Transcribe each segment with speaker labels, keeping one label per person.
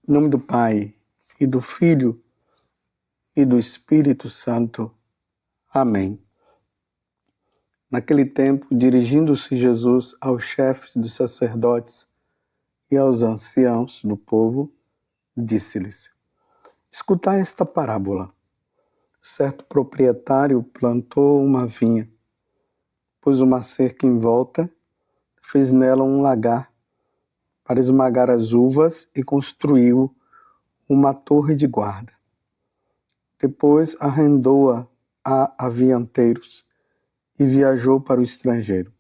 Speaker 1: Em nome do Pai, e do Filho, e do Espírito Santo. Amém. Naquele tempo, dirigindo-se Jesus aos chefes dos sacerdotes e aos anciãos do povo, disse-lhes: Escutai esta parábola. Certo proprietário plantou uma vinha, pôs uma cerca em volta, fez nela um lagar para esmagar as uvas e construiu uma torre de guarda. Depois arrendou-a a avianteiros e viajou para o estrangeiro.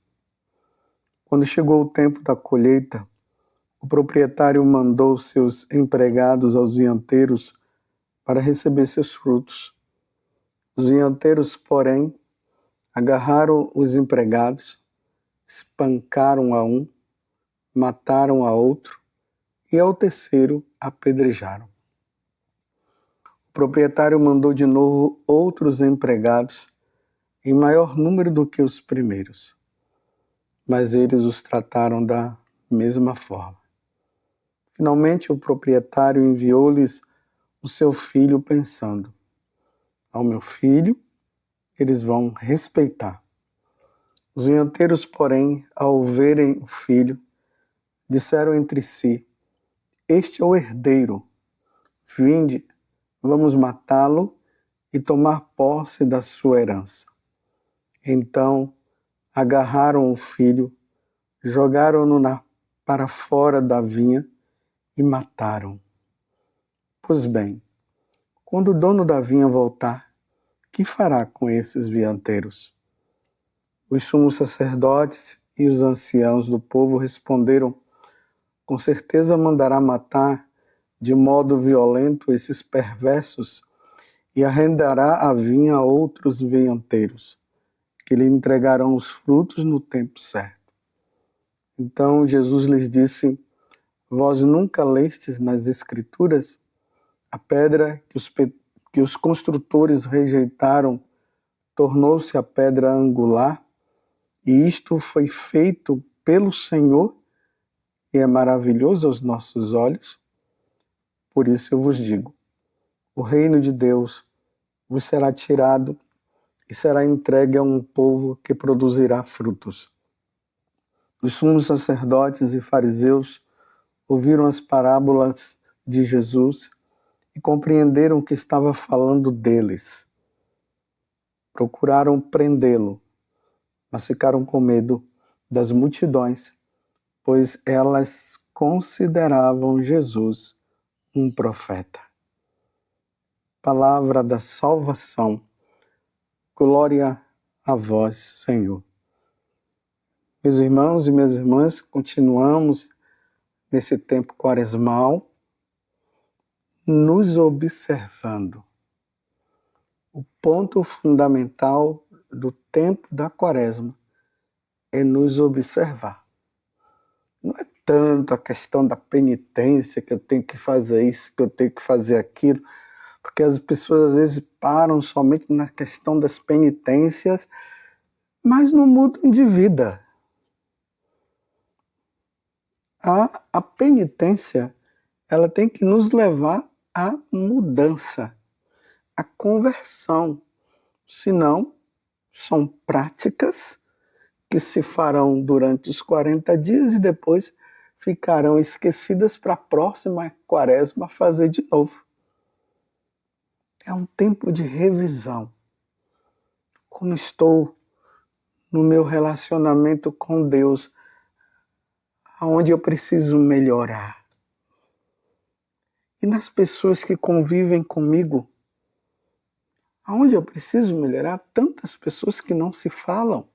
Speaker 1: Quando chegou o tempo da colheita, o proprietário mandou seus empregados aos vinhateiros para receber seus frutos. Os vinhateiros, porém, agarraram os empregados, espancaram a um, mataram a outro e ao terceiro apedrejaram. O proprietário mandou de novo outros empregados, em maior número do que os primeiros, mas eles os trataram da mesma forma. Finalmente, o proprietário enviou-lhes o seu filho, pensando: ao meu filho eles vão respeitar. Os vinhateiros, porém, ao verem o filho, disseram entre si: este é o herdeiro. Vinde, vamos matá-lo e tomar posse da sua herança. Então, agarraram o filho, jogaram-no para fora da vinha e mataram. Pois bem, quando o dono da vinha voltar, que fará com esses vinhateiros? Os sumos sacerdotes e os anciãos do povo responderam: com certeza mandará matar de modo violento esses perversos e arrendará a vinha a outros vinhateiros, que lhe entregarão os frutos no tempo certo. Então Jesus lhes disse: vós nunca lestes nas Escrituras? A pedra que os construtores rejeitaram tornou-se a pedra angular, e isto foi feito pelo Senhor e é maravilhoso aos nossos olhos. Por isso eu vos digo: o reino de Deus vos será tirado e será entregue a um povo que produzirá frutos. Os sumos sacerdotes e fariseus ouviram as parábolas de Jesus e compreenderam que estava falando deles. Procuraram prendê-lo, mas ficaram com medo das multidões, pois elas consideravam Jesus um profeta. Palavra da salvação. Glória a vós, Senhor. Meus irmãos e minhas irmãs, continuamos nesse tempo quaresmal, nos observando. O ponto fundamental do tempo da quaresma é nos observar. Não é tanto a questão da penitência, que eu tenho que fazer isso, que eu tenho que fazer aquilo, porque as pessoas às vezes param somente na questão das penitências, mas não mudam de vida. A penitência, ela tem que nos levar à mudança, à conversão. Senão, são práticas que se farão durante os 40 dias e depois ficarão esquecidas para a próxima quaresma fazer de novo. É um tempo de revisão. Como estou no meu relacionamento com Deus, aonde eu preciso melhorar. E nas pessoas que convivem comigo, aonde eu preciso melhorar. Tantas pessoas que não se falam,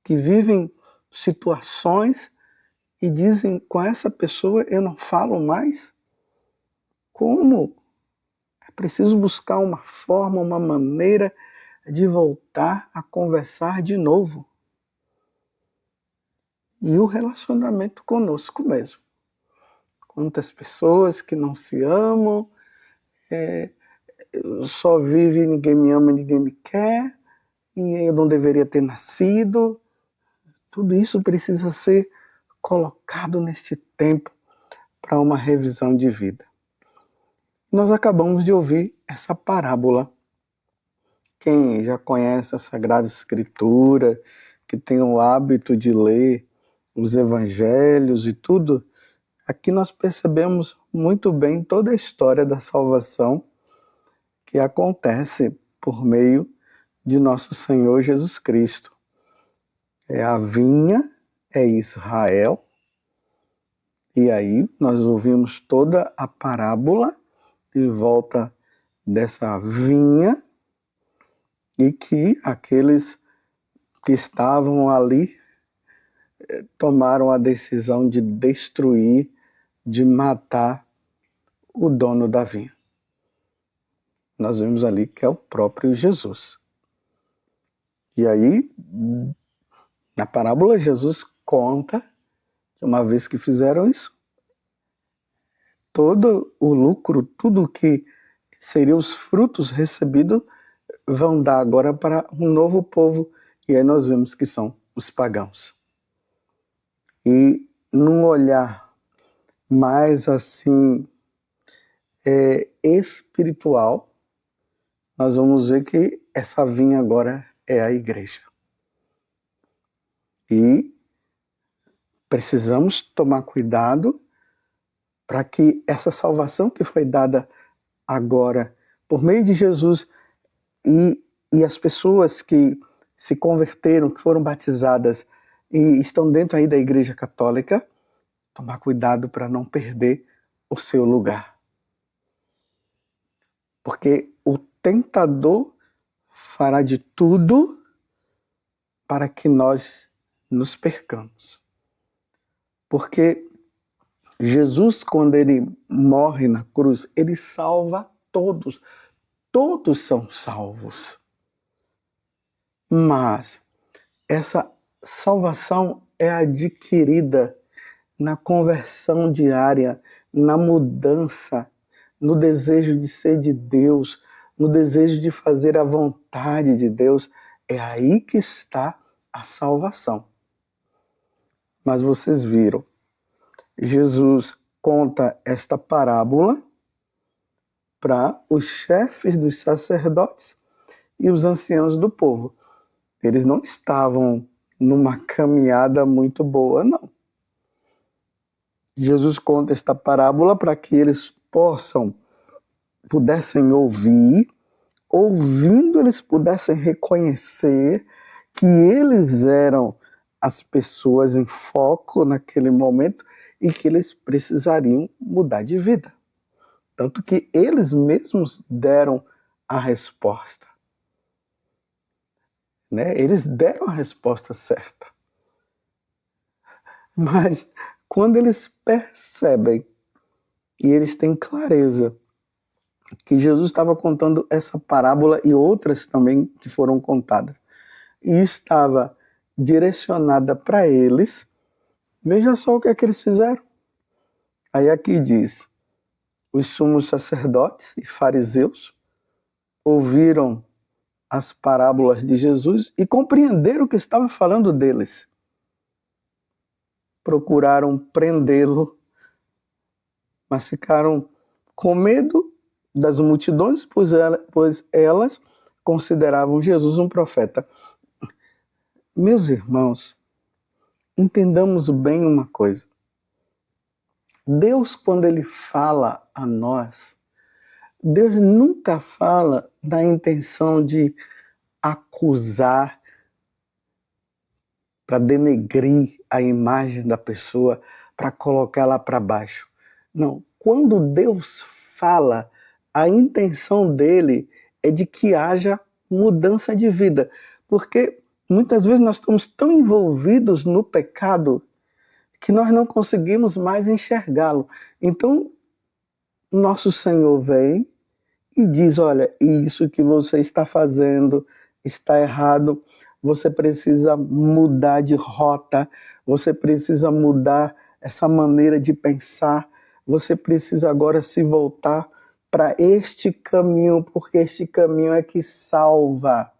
Speaker 1: que vivem situações e dizem: com essa pessoa eu não falo mais. Como? É preciso buscar uma forma, uma maneira de voltar a conversar de novo. E o relacionamento conosco mesmo. Quantas pessoas que não se amam, só vive ninguém me ama, ninguém me quer, e eu não deveria ter nascido. Tudo isso precisa ser colocado neste tempo para uma revisão de vida. Nós acabamos de ouvir essa parábola. Quem já conhece a Sagrada Escritura, que tem o hábito de ler os evangelhos e tudo, aqui nós percebemos muito bem toda a história da salvação que acontece por meio de nosso Senhor Jesus Cristo. A vinha é Israel, e aí nós ouvimos toda a parábola em volta dessa vinha, e que aqueles que estavam ali tomaram a decisão de destruir, de matar o dono da vinha. Nós vemos ali que é o próprio Jesus. E aí, na parábola, Jesus conta que uma vez que fizeram isso, todo o lucro, tudo que seriam os frutos recebidos, vão dar agora para um novo povo. E aí nós vemos que são os pagãos. E num olhar mais assim espiritual, nós vamos ver que essa vinha agora é a igreja. E precisamos tomar cuidado para que essa salvação que foi dada agora por meio de Jesus e as pessoas que se converteram, que foram batizadas e estão dentro aí da Igreja Católica, tomar cuidado para não perder o seu lugar. Porque o tentador fará de tudo para que nós nos percamos. Porque Jesus, quando ele morre na cruz, ele salva todos. Todos são salvos. Mas essa salvação é adquirida na conversão diária, na mudança, no desejo de ser de Deus, no desejo de fazer a vontade de Deus. É aí que está a salvação. Mas vocês viram, Jesus conta esta parábola para os chefes dos sacerdotes e os anciãos do povo. Eles não estavam numa caminhada muito boa, não. Jesus conta esta parábola para que eles pudessem ouvir, ouvindo eles pudessem reconhecer que eles eram as pessoas em foco naquele momento e que eles precisariam mudar de vida. Tanto que eles mesmos deram a resposta. Eles deram a resposta certa. Mas quando eles percebem e eles têm clareza que Jesus estava contando essa parábola e outras também que foram contadas, e estava direcionada para eles, veja só o que é que eles fizeram. Aí aqui diz, os sumos sacerdotes e fariseus ouviram as parábolas de Jesus e compreenderam o que estava falando deles. Procuraram prendê-lo, mas ficaram com medo das multidões, pois elas consideravam Jesus um profeta. Meus irmãos, entendamos bem uma coisa. Deus, quando ele fala a nós, Deus nunca fala na intenção de acusar, para denegrir a imagem da pessoa, para colocá-la para baixo. Não, quando Deus fala, a intenção dele é de que haja mudança de vida, porque muitas vezes nós estamos tão envolvidos no pecado que nós não conseguimos mais enxergá-lo. Então, nosso Senhor vem e diz, olha, isso que você está fazendo está errado, você precisa mudar de rota, você precisa mudar essa maneira de pensar, você precisa agora se voltar para este caminho, porque este caminho é que salva.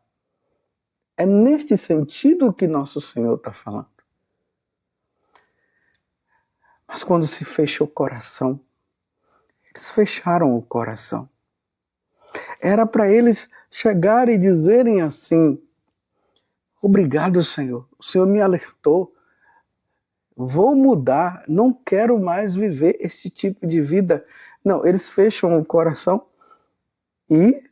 Speaker 1: É neste sentido que nosso Senhor está falando. Mas quando se fecha o coração, eles fecharam o coração. Era para eles chegarem e dizerem assim: obrigado, Senhor. O Senhor me alertou. Vou mudar. Não quero mais viver esse tipo de vida. Não, eles fecham o coração e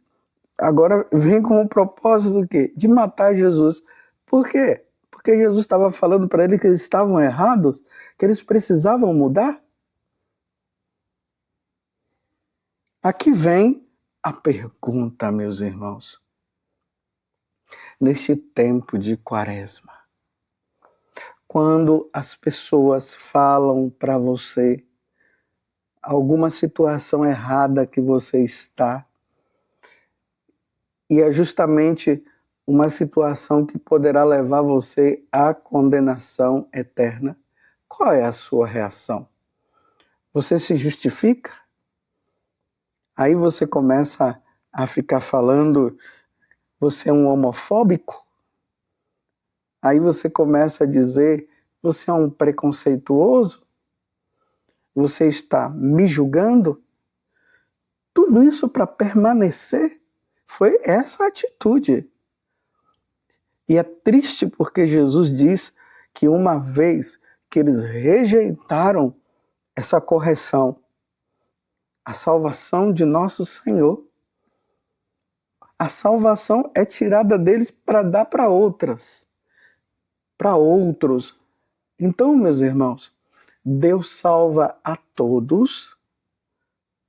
Speaker 1: agora vem com o propósito do quê? De matar Jesus. Por quê? Porque Jesus estava falando para eles que eles estavam errados, que eles precisavam mudar. Aqui vem a pergunta, meus irmãos. Neste tempo de Quaresma, quando as pessoas falam para você alguma situação errada que você está, e é justamente uma situação que poderá levar você à condenação eterna, qual é a sua reação? Você se justifica? Aí você começa a ficar falando, você é um homofóbico? Aí você começa a dizer, você é um preconceituoso? Você está me julgando? Tudo isso para permanecer foi essa atitude. E é triste porque Jesus diz que uma vez que eles rejeitaram essa correção, a salvação de nosso Senhor, a salvação é tirada deles para dar para outros. Então, meus irmãos, Deus salva a todos,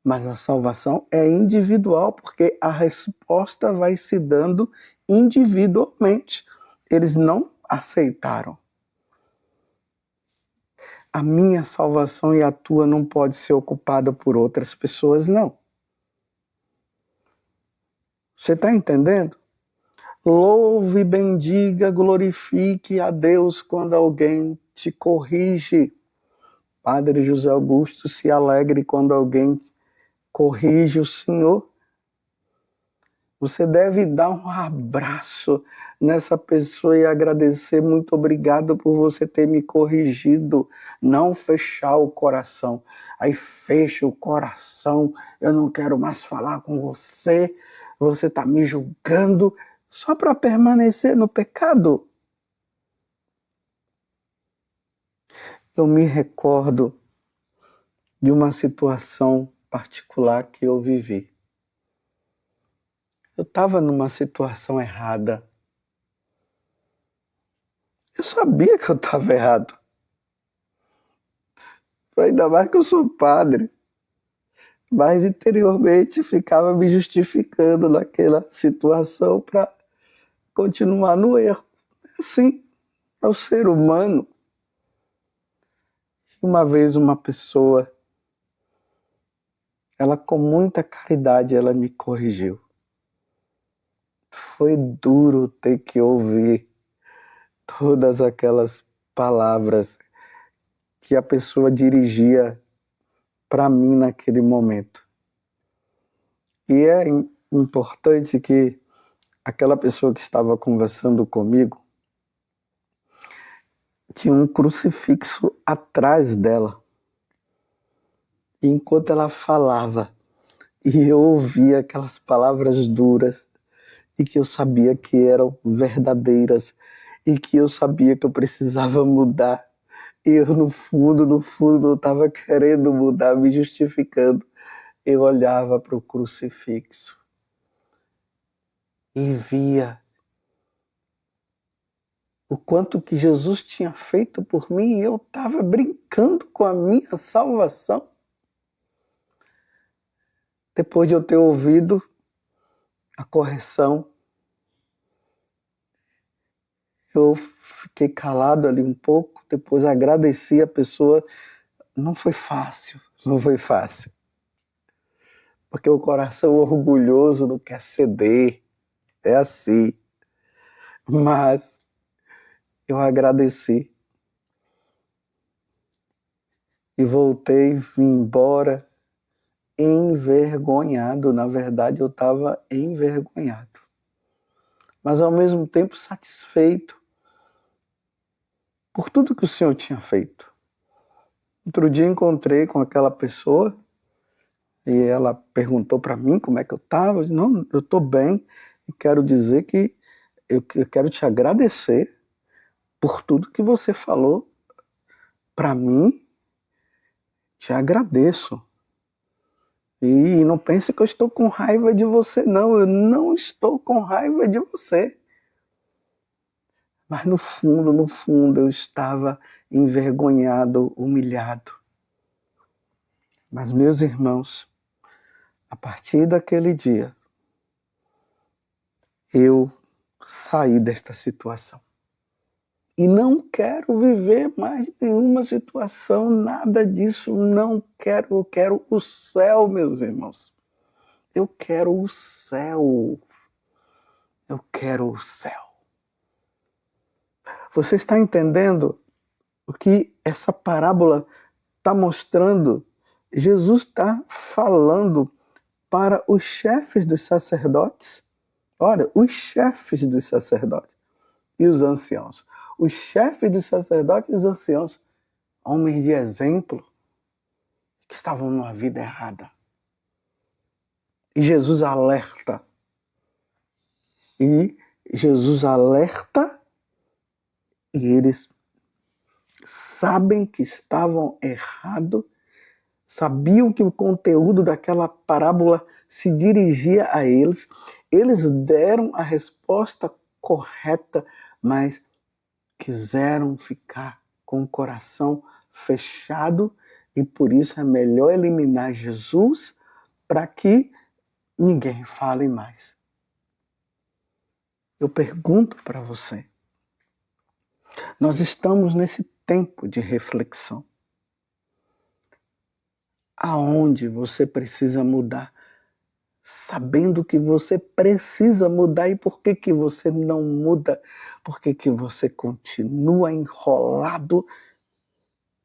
Speaker 1: mas a salvação é individual, porque a resposta vai se dando individualmente. Eles não aceitaram. A minha salvação e a tua não pode ser ocupada por outras pessoas, não. Você está entendendo? Louve, bendiga, glorifique a Deus quando alguém te corrige. Padre José Augusto se alegre quando alguém corrige o Senhor. Você deve dar um abraço nessa pessoa e agradecer. Muito obrigado por você ter me corrigido. Não fechar o coração. Aí fecha o coração. Eu não quero mais falar com você. Você está me julgando só para permanecer no pecado. Eu me recordo de uma situação particular que eu vivi. Eu estava numa situação errada. Eu sabia que eu estava errado. Ainda mais que eu sou padre. Mas interiormente ficava me justificando naquela situação para continuar no erro. Assim, é o ser humano. Uma vez uma pessoa, ela com muita caridade, ela me corrigiu. Foi duro ter que ouvir todas aquelas palavras que a pessoa dirigia para mim naquele momento. E é importante que aquela pessoa que estava conversando comigo tinha um crucifixo atrás dela. E enquanto ela falava, e eu ouvia aquelas palavras duras, e que eu sabia que eram verdadeiras, e que eu sabia que eu precisava mudar, e eu no fundo, não estava querendo mudar, me justificando. Eu olhava para o crucifixo e via o quanto que Jesus tinha feito por mim, e eu estava brincando com a minha salvação. Depois de eu ter ouvido a correção, eu fiquei calado ali um pouco, depois agradeci a pessoa. Não foi fácil, porque o coração orgulhoso não quer ceder, é assim. Mas eu agradeci e voltei, vim embora envergonhado. Na verdade, eu estava envergonhado, mas ao mesmo tempo satisfeito por tudo que o Senhor tinha feito. Outro dia encontrei com aquela pessoa e ela perguntou para mim como é que eu estava. Eu disse, não, eu estou bem e quero dizer que eu quero te agradecer por tudo que você falou para mim. Te agradeço. E não pense que eu estou com raiva de você, não. Eu não estou com raiva de você. Mas no fundo, eu estava envergonhado, humilhado. Mas, meus irmãos, a partir daquele dia, eu saí desta situação. E não quero viver mais nenhuma situação, nada disso, não quero. Eu quero o céu, meus irmãos. Eu quero o céu. Eu quero o céu. Você está entendendo o que essa parábola está mostrando? Jesus está falando para os chefes dos sacerdotes. Olha, os chefes dos sacerdotes e os anciãos. Os chefes dos sacerdotes e os anciãos, homens de exemplo, que estavam numa vida errada. E Jesus alerta. E eles sabem que estavam errados, sabiam que o conteúdo daquela parábola se dirigia a eles. Eles deram a resposta correta, mas quiseram ficar com o coração fechado e por isso é melhor eliminar Jesus para que ninguém fale mais. Eu pergunto para você, nós estamos nesse tempo de reflexão. Aonde você precisa mudar? Sabendo que você precisa mudar e por que você não muda? Por que você continua enrolado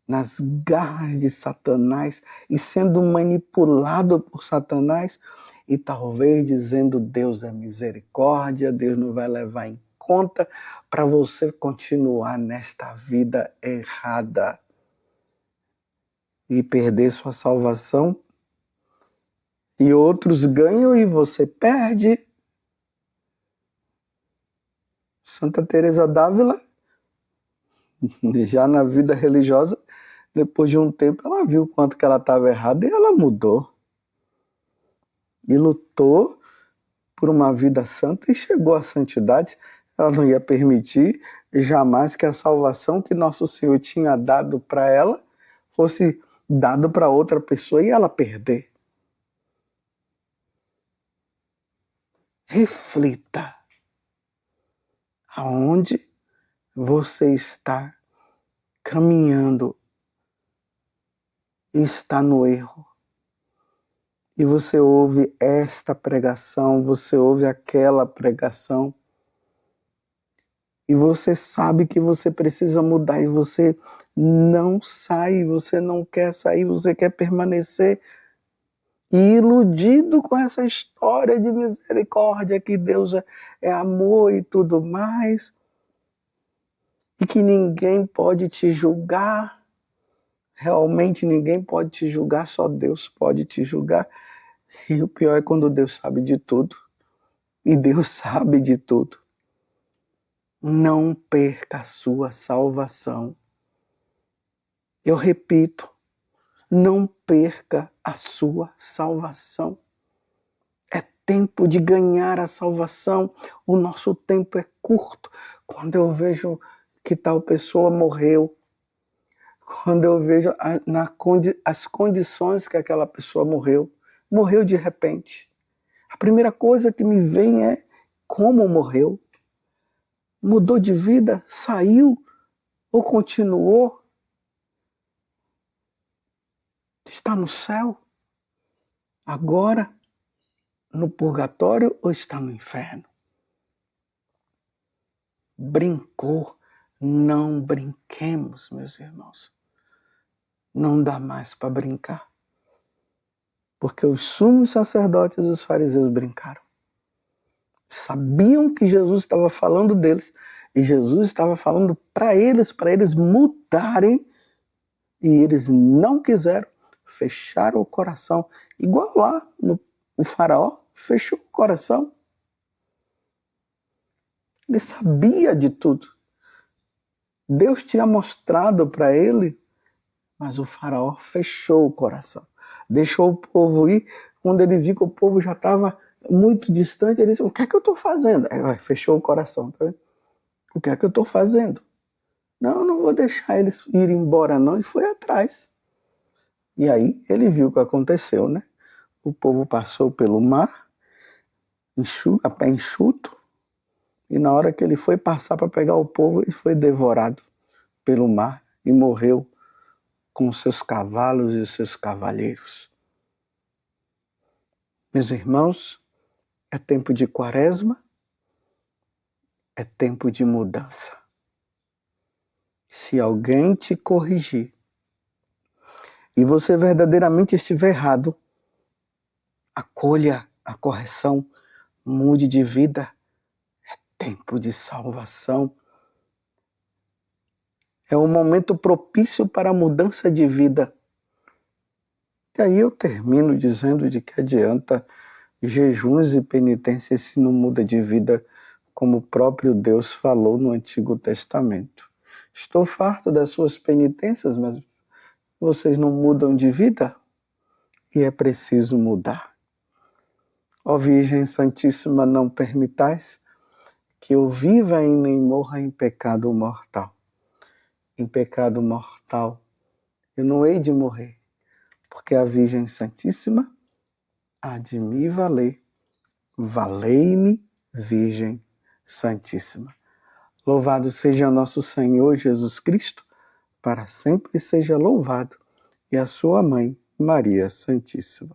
Speaker 1: nas garras de Satanás e sendo manipulado por Satanás e talvez dizendo Deus é misericórdia, Deus não vai levar em conta para você continuar nesta vida errada e perder sua salvação e outros ganham e você perde. Santa Teresa d'Ávila, já na vida religiosa, depois de um tempo ela viu o quanto que ela estava errada e ela mudou. E lutou por uma vida santa e chegou à santidade. Ela não ia permitir jamais que a salvação que nosso Senhor tinha dado para ela fosse dado para outra pessoa e ela perder. Reflita aonde você está caminhando e está no erro. E você ouve esta pregação, você ouve aquela pregação, e você sabe que você precisa mudar, e você não sai, você não quer sair, você quer permanecer iludido com essa história de misericórdia, que Deus é amor e tudo mais, e que ninguém pode te julgar, realmente ninguém pode te julgar, só Deus pode te julgar. E o pior é quando Deus sabe de tudo. E Deus sabe de tudo. Não perca a sua salvação. Eu repito, não perca a sua salvação. É tempo de ganhar a salvação. O nosso tempo é curto. Quando eu vejo que tal pessoa morreu, quando eu vejo as condições que aquela pessoa morreu de repente. A primeira coisa que me vem é como morreu. Mudou de vida? Saiu? Ou continuou? Está no céu? Agora? No purgatório ou está no inferno? Brincou? Não brinquemos, meus irmãos. Não dá mais para brincar. Porque os sumos sacerdotes e os fariseus brincaram. Sabiam que Jesus estava falando deles. E Jesus estava falando para eles mudarem E eles não quiseram, fecharam o coração. Igual lá, o faraó fechou o coração. Ele sabia de tudo. Deus tinha mostrado para ele, mas o faraó fechou o coração. Deixou o povo ir. Quando ele viu que o povo já estava muito distante, ele disse, o que é que eu estou fazendo? Aí, fechou o coração. Tá vendo? O que é que eu estou fazendo? Não vou deixar eles irem embora não. E foi atrás. E aí ele viu o que aconteceu, né? O povo passou pelo mar, a pé enxuto, e na hora que ele foi passar para pegar o povo, ele foi devorado pelo mar e morreu com os seus cavalos e os seus cavaleiros. Meus irmãos, é tempo de quaresma, é tempo de mudança. Se alguém te corrigir e você verdadeiramente estiver errado, acolha a correção, mude de vida. É tempo de salvação. É um momento propício para a mudança de vida. E aí eu termino dizendo de que adianta jejuns e penitências se não muda de vida, como o próprio Deus falou no Antigo Testamento. Estou farto das suas penitências, mas vocês não mudam de vida? E é preciso mudar. Ó Virgem Santíssima, não permitais que eu viva e nem morra em pecado mortal. Em pecado mortal eu não hei de morrer, porque a Virgem Santíssima há de me valer. Valei-me, Virgem Santíssima. Louvado seja nosso Senhor Jesus Cristo, para sempre seja louvado, e a sua mãe, Maria Santíssima.